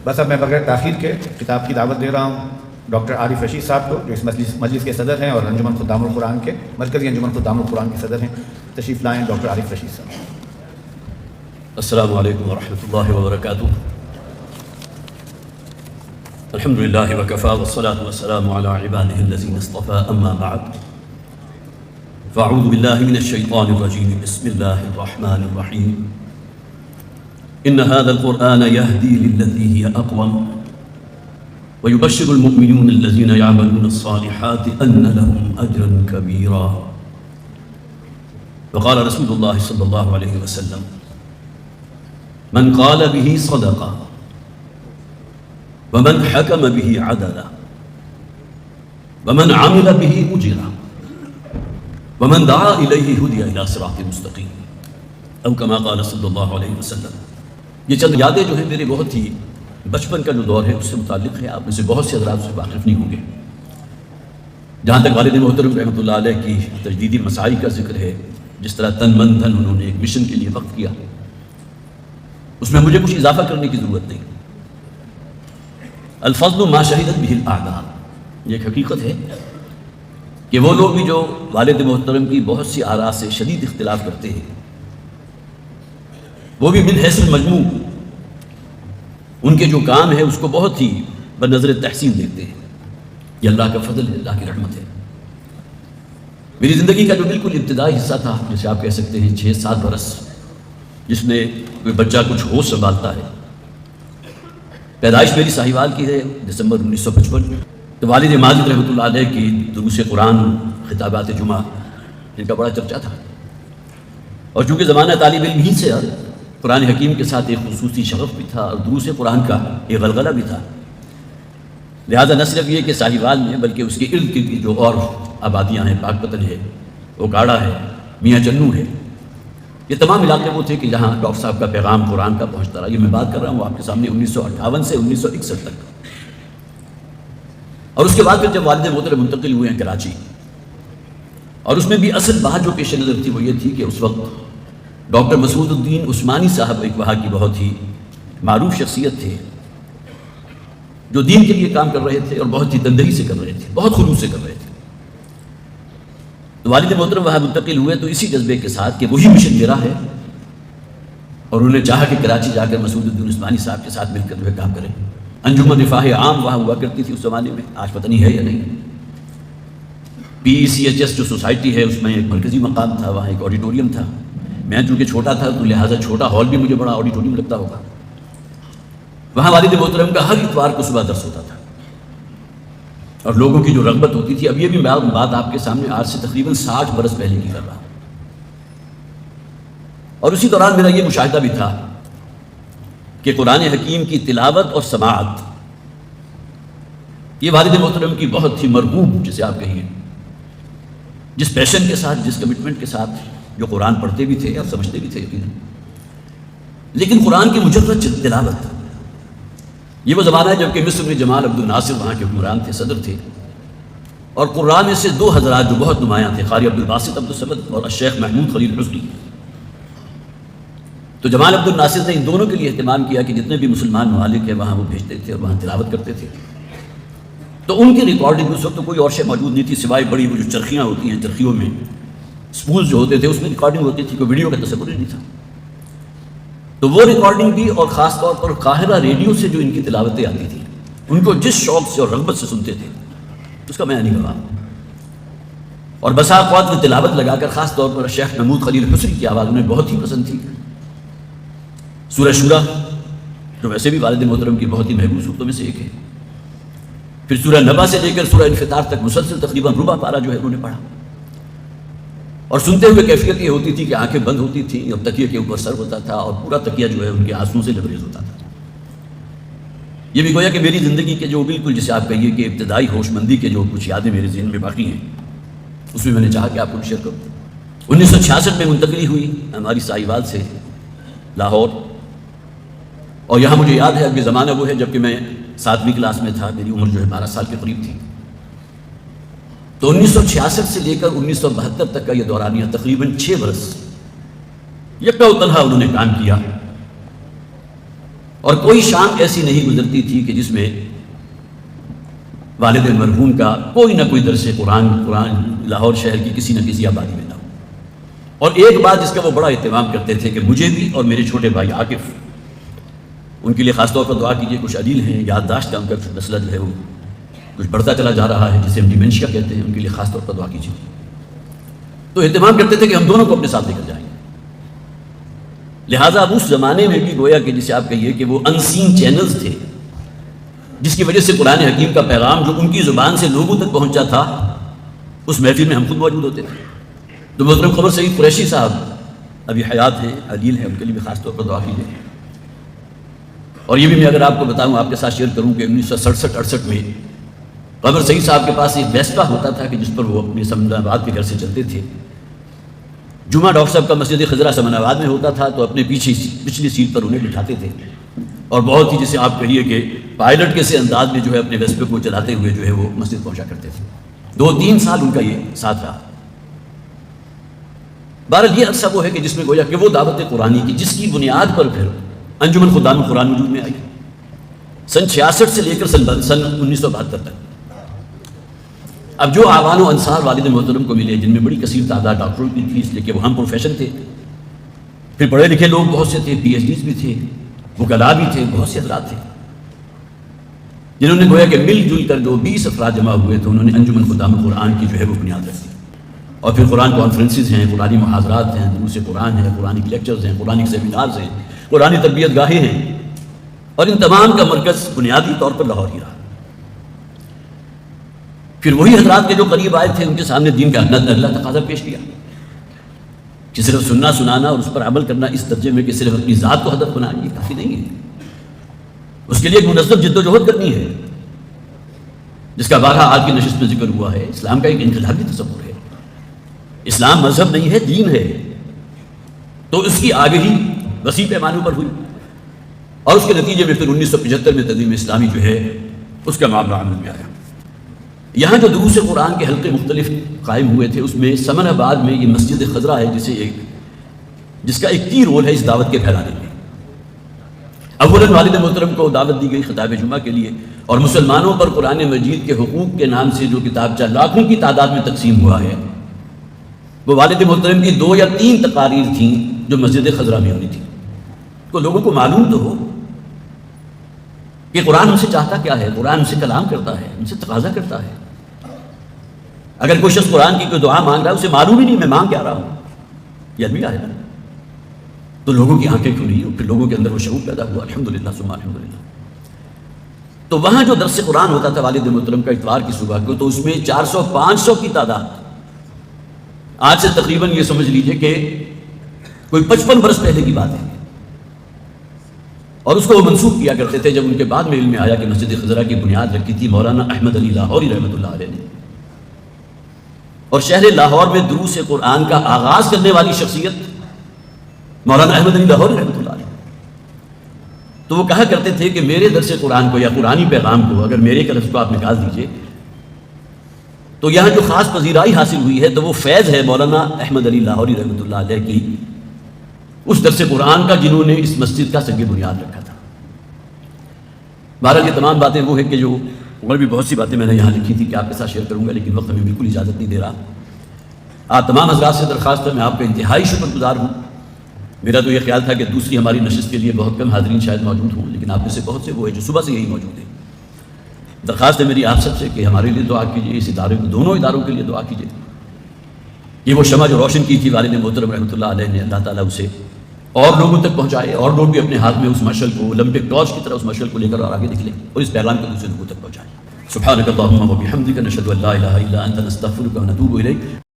بس اب میں بغیر تاخیر کے کتاب کی دعوت دے رہا ہوں ڈاکٹر عارف رشید صاحب کو، جو اس مجلس کے صدر ہیں اور انجمن خدام القرآن کے مرکزی انجمن خدام القرآن کے صدر ہیں۔ تشریف لائیں ڈاکٹر عارف رشید صاحب۔ السلام علیکم ورحمۃ اللہ وبرکاتہ۔ الحمد للہ وکفی والصلاة والسلام علی عبادہ الذین اصطفی، اما بعد فاعوذ باللہ من الشیطان الرجیم، بسم اللہ الرحمن الرحیم۔ ان هذا القرآن يهدي للتي هي اقوم ويبشر المؤمنون الذين يعملون الصالحات ان لهم اجرا كبيرا۔ وقال رسول الله صلى الله عليه وسلم: من قال به صدق ومن حكم به عدل ومن عمل به اجر ومن دعا اليه هدي الى صراط مستقيم، او كما قال صلی اللہ علیہ وسلم۔ یہ چند یادیں جو ہیں میرے بہت ہی بچپن کا جو دور ہے اس سے متعلق ہے، آپ میں سے بہت سے حضرات سے واقف نہیں ہوں گے۔ جہاں تک والد محترم رحمۃ اللہ علیہ کی تجدیدی مساعی کا ذکر ہے، جس طرح تن من دھن انہوں نے ایک مشن کے لیے وقف کیا، اس میں مجھے کچھ اضافہ کرنے کی ضرورت نہیں۔ الفضل ما شہدت به الاعداء، یہ ایک حقیقت ہے کہ وہ لوگ بھی جو والد محترم کی بہت سی آراء سے شدید اختلاف کرتے ہیں، وہ بھی من حیث المجموع ان کے جو کام ہے اس کو بہت ہی بنظر تحسین دیکھتے ہیں۔ یہ اللہ کا فضل ہے، اللہ کی رحمت ہے۔ میری زندگی کا جو بالکل ابتدائی حصہ تھا، جسے آپ کہہ سکتے ہیں 6-7 برس، جس میں کوئی بچہ کچھ ہوش سنبھالتا ہے۔ پیدائش میری ساہیوال کی ہے، دسمبر 1955۔ تو والد ماجد رحمۃ اللہ علیہ کی دروس قرآن، خطابات جمعہ، ان کا بڑا چرچا تھا، اور چونکہ زمانہ طالب علم ہی سے قرآن حکیم کے ساتھ ایک خصوصی شغف بھی تھا اور دروس قرآن کا ایک غلغلہ بھی تھا، لہذا نہ صرف یہ کہ ساہیوال میں بلکہ اس کے ارد گرد کی جو اور آبادیاں ہیں، پاک پتن ہے، اوکاڑا ہے، میاں چنو ہے، یہ تمام علاقے وہ تھے کہ جہاں ڈاکٹر صاحب کا پیغام قرآن کا پہنچتا رہا۔ یہ میں بات کر رہا ہوں آپ کے سامنے 1958 سے 1961 تک۔ اور اس کے بعد پھر جب والد محترم منتقل ہوئے ہیں کراچی، اور اس میں بھی اصل بات جو پیش نظر تھی وہ یہ تھی کہ اس وقت ڈاکٹر مسعود الدین عثمانی صاحب ایک وہاں کی بہت ہی معروف شخصیت تھے، جو دین کے لیے کام کر رہے تھے اور بہت ہی تندہی سے کر رہے تھے، بہت خلوص سے کر رہے تھے۔ تو والد محترم وہاں منتقل ہوئے تو اسی جذبے کے ساتھ کہ وہی مشن میرا ہے، اور انہوں نے چاہا کہ کراچی جا کر مسعود الدین عثمانی صاحب کے ساتھ مل کر جو ہے کام کریں۔ انجمن رفاہ عام وہاں ہوا کرتی تھی اس زمانے میں، آج پتہ نہیں ہے یا نہیں۔ PECHS جو سوسائٹی ہے اس میں ایک مرکزی مقام تھا، وہاں ایک آڈیٹوریم تھا۔ میں چونکہ چھوٹا تھا تو لہٰذا چھوٹا ہال بھی مجھے بڑا آڈیٹوریم لگتا ہوگا۔ وہاں والد محترم کا ہر اتوار کو صبح درس ہوتا تھا، اور لوگوں کی جو رغبت ہوتی تھی، اب یہ بھی بات آپ کے سامنے آج سے تقریباً 60 برس پہلے کی کر رہا ہوں، اور اسی دوران میرا یہ مشاہدہ بھی تھا کہ قرآن حکیم کی تلاوت اور سماعت یہ والد محترم کی بہت ہی مرغوب، جسے آپ کہیں، جس پیشن کے ساتھ، جس کمٹمنٹ کے ساتھ جو قرآن پڑھتے بھی تھے اور سمجھتے بھی تھے یقیناً، لیکن قرآن کی مجرد تلاوت۔ یہ وہ زمانہ ہے جب کہ مصر میں جمال عبد الناصر وہاں کے حکمران تھے، صدر تھے، اور قرآن میں سے 2 حضرات جو بہت نمایاں تھے، قاری عبد الباسط عبد الصمد اور الشیخ محمود خلیل حسنی۔ تو جمال عبد الناصر نے ان دونوں کے لیے اہتمام کیا کہ جتنے بھی مسلمان ممالک ہیں وہاں وہ بھیجتے تھے اور وہاں تلاوت کرتے تھے۔ تو ان کی ریکارڈنگ اس وقت تو کوئی اور شے موجود نہیں تھی سوائے بڑی وہ جو چرخیاں ہوتی ہیں، چرخیوں میں اسپولز جو ہوتے تھے اس میں ریکارڈنگ ہوتی تھی، کوئی ویڈیو کا تصور ہی نہیں تھا۔ تو وہ ریکارڈنگ بھی، اور خاص طور پر قاہرہ ریڈیو سے جو ان کی تلاوتیں آتی تھیں، ان کو جس شوق سے اور رغبت سے سنتے تھے اس کا میں نہیں گواہ۔ اور بسا اوقات میں تلاوت لگا کر، خاص طور پر شیخ محمود خلیل حسنی کی آواز انہیں بہت ہی پسند تھی، سورہ شورا جو ویسے بھی والد محترم کی بہت ہی محبوب صورتوں میں سے ایک ہے، پھر سورہ نبا سے لے کر سورہ انفطار تک مسلسل تقریباً ربع پارہ جو ہے انہوں نے پڑھا، اور سنتے ہوئے کیفیت یہ ہوتی تھی کہ آنکھیں بند ہوتی تھیں اور تکیے کے اوپر سر ہوتا تھا، اور پورا تکیہ جو ہے ان کے آنسوؤں سے لبریز ہوتا تھا۔ یہ بھی گویا کہ میری زندگی کے جو بالکل جسے آپ کہیے کہ ابتدائی ہوش مندی کے جو کچھ یادیں میرے ذہن میں باقی ہیں، اس میں نے چاہا کہ آپ کو شیئر کروں۔ 1966 میں منتقلی ہوئی ہماری ساہیوال سے لاہور، اور یہاں مجھے یاد ہے اب یہ زمانہ وہ ہے جب کہ میں 7ویں کلاس میں تھا، میری عمر جو ہے 12 سال کے قریب تھی۔ تو 1966 سے لے کر 1972 تک کا یہ دورانیہ تقریباً 6 برس یکا و تنہا انہوں نے کام کیا، اور کوئی شام ایسی نہیں گزرتی تھی کہ جس میں والد مرحوم کا کوئی نہ کوئی درس قرآن لاہور شہر کی کسی نہ کسی آبادی میں نہ ہو۔ اور ایک بات جس کا وہ بڑا اہتمام کرتے تھے کہ مجھے بھی اور میرے چھوٹے بھائی عاقف، ان کے لیے خاص طور پر دعا کیجیے، کچھ علیل ہیں، یادداشت کا ان کا مسئلہ جو ہے وہ کچھ بڑھتا چلا جا رہا ہے، جسے ہم ڈیمنشیا کہتے ہیں، ان کے لیے خاص طور پر دعا کیجیے۔ تو اہتمام کرتے تھے کہ ہم دونوں کو اپنے ساتھ لے کر جائیں گے۔ لہٰذا اب اس زمانے میں بھی گویا کہ جسے آپ کہیے کہ وہ انسین چینلز تھے، جس کی وجہ سے قرآن حکیم کا پیغام جو ان کی زبان سے لوگوں تک پہنچا تھا، اس محفل میں ہم خود موجود ہوتے تھے۔ تو محترم قمر سعید قریشی صاحب ابھی حیات ہیں، علیل ہیں، ان کے لیے بھی خاص طور پر دعا کیجیے۔ اور یہ بھی میں اگر آپ کو بتاؤں، آپ کے ساتھ شیئر کروں کہ 1967-68 میں قمر سعید صاحب کے پاس ایک ویسپا ہوتا تھا کہ جس پر وہ اپنے سمن آباد کے گھر سے چلتے تھے۔ جمعہ ڈاکٹر صاحب کا مسجد خضرہ سمن آباد میں ہوتا تھا، تو اپنے پچھلی سیٹ پر انہیں بٹھاتے تھے، اور بہت ہی جسے آپ کہیے کہ پائلٹ کے سے انداز میں جو ہے اپنے ویسپے کو چلاتے ہوئے جو ہے وہ مسجد پہنچا کرتے تھے۔ 2-3 سال ان کا یہ ساتھ رہا۔ بہرحال یہ عرصہ وہ ہے کہ جس میں گویا کہ وہ دعوت قرآنی کی، جس کی بنیاد پر پھر انجمن خدام القرآن وجود میں آئی، سن 66 سے لے کر سن 1972 تک۔ اب جو اعوان و انصار والد محترم کو ملے، جن میں بڑی کثیر تعداد ڈاکٹروں کی تھی، اس لیے کہ وہ ہم پروفیشن تھے، پھر پڑھے لکھے لوگ بہت سے تھے، پی ایچ ڈیز بھی تھے، وکلاء بھی تھے، بہت سے حضرات تھے، جنہوں نے گویا کہ مل جل کر جو 20 افراد جمع ہوئے تو انہوں نے انجمن خدام القرآن کی جو ہے وہ بنیاد رکھی۔ اور پھر قرآن کانفرنسز ہیں، قرآنی محاضرات ہیں، دروس قرآن ہیں، قرآنی لیکچرز ہیں، قرآنی سیمینارز ہیں، قرآنی تربیت گاہیں ہیں، اور ان تمام کا مرکز بنیادی طور پر لاہور ہی رہا۔ پھر وہی حضرات کے جو قریب آئے تھے، ان کے سامنے دین کا اگلا تقاضا پیش کیا کہ صرف سننا سنانا اور اس پر عمل کرنا اس درجے میں کہ صرف اپنی ذات کو ہدف بنانا، یہ کافی نہیں ہے۔ اس کے لیے ایک منظم جد و جہد کرنی ہے، جس کا بارہا آج کی نشست میں ذکر ہوا ہے۔ اسلام کا ایک انقلابی تصور ہے، اسلام مذہب نہیں ہے، دین ہے۔ تو اس کی آگہی وسیع پیمانوں پر ہوئی، اور اس کے نتیجے میں پھر 1975 میں تنظیم اسلامی جو ہے اس کا معاملہ عمل میں آیا۔ یہاں جو دروس قرآن کے حلقے مختلف قائم ہوئے تھے، اس میں سمن آباد میں یہ مسجد خضرہ ہے، جس کا ایک کی رول ہے اس دعوت کے پھیلانے میں۔ اولاً والد محترم کو دعوت دی گئی خطاب جمعہ کے لیے، اور مسلمانوں پر قرآن مجید کے حقوق کے نام سے جو کتابچہ لاکھوں کی تعداد میں تقسیم ہوا ہے، وہ والد محترم کی 2 یا 3 تقاریر تھیں جو مسجد خضرہ میں ہونی تھی۔ تو لوگوں کو معلوم تو ہو کہ قرآن ہم سے چاہتا کیا ہے، قرآن ہم سے کلام کرتا ہے، ہم سے تقاضا کرتا ہے۔ اگر کوئی شخص قرآن کی کوئی دعا مانگ رہا ہے، اسے معلوم ہی نہیں میں مانگ کیا رہا ہوں، یہ المیہ ہے نا۔ تو لوگوں کی آنکھیں کھلی اور پھر لوگوں کے اندر وہ شعور پیدا ہوا، الحمدللہ ثم الحمدللہ۔ تو وہاں جو درس قرآن ہوتا تھا والد محترم کا اتوار کی صبح کو، تو اس میں 400-500 کی تعداد، آج سے تقریباً یہ سمجھ لیجئے کہ کوئی 55 برس پہلے کی بات ہے، اور اس کو وہ منسوخ کیا کرتے تھے جب ان کے بعد میں علم میں آیا کہ مسجد خضرہ کی بنیاد رکھی تھی مولانا احمد علی لاہوری رحمۃ اللہ علیہ نے، اور شہر لاہور میں دروس قرآن کا آغاز کرنے والی شخصیت مولانا احمد علی لاہوری رحمۃ اللہ علیہ۔ تو وہ کہا کرتے تھے کہ میرے درس قرآن کو یا قرآنی پیغام کو اگر میرے کا لفظ کو آپ نکال دیجئے تو یہاں جو خاص پذیرائی حاصل ہوئی ہے تو وہ فیض ہے مولانا احمد علی لاہوری رحمۃ اللہ علیہ کی اس درس قرآن کا جنہوں نے اس مسجد کا سنگ بنیاد رکھا تھا۔ بہرحال یہ تمام باتیں وہ ہے کہ جو اور بھی بہت سی باتیں میں نے یہاں لکھی تھی کہ آپ کے ساتھ شیئر کروں گا، لیکن وقت ہمیں بالکل اجازت نہیں دے رہا۔ آپ تمام حضرات سے درخواست ہے، میں آپ کا انتہائی شکر گزار ہوں۔ میرا تو یہ خیال تھا کہ دوسری ہماری نشست کے لیے بہت کم حاضرین شاید موجود ہوں، لیکن آپ میں سے بہت سے وہ ہیں جو صبح سے یہی موجود ہیں۔ درخواست ہے میری آپ سب سے کہ ہمارے لیے دعا کیجیے، اس ادارے کو، دونوں اداروں کے لیے دعا کیجیے۔ یہ وہ شمع جو روشن کی تھی والد محترم رحمۃ اللہ علیہ نے، اللہ تعالیٰ اسے اور لوگوں تک پہنچائے، اور لوگ بھی اپنے ہاتھ میں اس مشعل کو اولمپک ٹارچ کی طرح اس مشعل کو لے کر اور آگے نکلیں اور اس پیغام کو دوسرے لوگوں تک پہنچائیں۔ سبحانک اللہم و بحمدک، نشہد ان لا الہ الا انت، نستغفرک و نتوب الیک۔